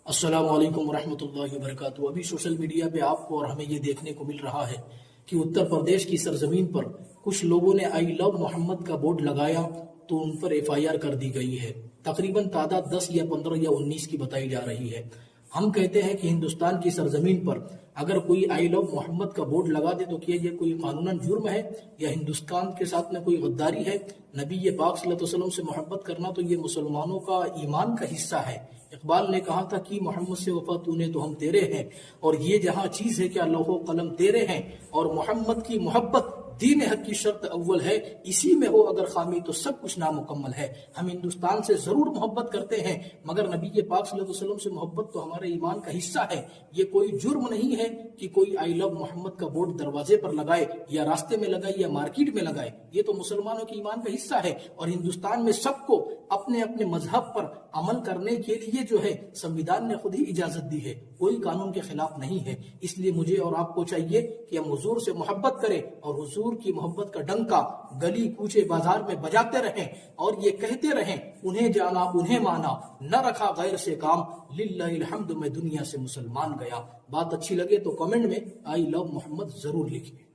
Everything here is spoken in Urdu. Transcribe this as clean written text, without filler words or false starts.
السلام علیکم ورحمۃ اللہ وبرکاتہ۔ ابھی سوشل میڈیا پہ آپ کو اور ہمیں یہ دیکھنے کو مل رہا ہے کہ اتر پردیش کی سرزمین پر کچھ لوگوں نے آئی لو محمد کا بورڈ لگایا تو ان پر ایف آئی آر کر دی گئی ہے۔ تقریباً تعداد 10 یا 15 یا 19 کی بتائی جا رہی ہے۔ ہم کہتے ہیں کہ ہندوستان کی سرزمین پر اگر کوئی آئی لو محمد کا بورڈ لگا دے تو کیا یہ کوئی قانوناً جرم ہے یا ہندوستان کے ساتھ میں کوئی غداری ہے؟ نبی پاک صلی اللہ علیہ وسلم سے محبت کرنا تو یہ مسلمانوں کا ایمان کا حصہ ہے۔ اقبال نے کہا تھا کہ محمد سے وفا تو نے تو ہم تیرے ہیں، اور یہ جہاں چیز ہے کیا لوح و قلم تیرے ہیں، اور محمد کی محبت دین حق کی شرط اول ہے، اسی میں ہو اگر خامی تو سب کچھ نامکمل ہے۔ ہم ہندوستان سے ضرور محبت کرتے ہیں، مگر نبی پاک صلی اللہ علیہ وسلم سے محبت تو ہمارے ایمان کا حصہ ہے۔ یہ کوئی جرم نہیں ہے کہ کوئی آئی لو محمد کا بورڈ دروازے پر لگائے یا راستے میں لگائے یا مارکیٹ میں لگائے۔ یہ تو مسلمانوں کے ایمان کا حصہ ہے، اور ہندوستان میں سب کو اپنے اپنے مذہب پر عمل کرنے کے لیے جو ہے سنویدھان نے خود ہی اجازت دی ہے، کوئی قانون کے خلاف نہیں ہے۔ اس لیے مجھے اور آپ کو چاہیے کہ ہم حضور سے محبت کریں اور حضور کی محبت کا ڈنکا گلی کوچے بازار میں بجاتے رہیں اور یہ کہتے رہیں انہیں جانا انہیں مانا، نہ رکھا غیر سے کام، للہ الحمد میں دنیا سے مسلمان گیا۔ بات اچھی لگے تو کمنٹ میں آئی لو محمد ضرور لکھیں۔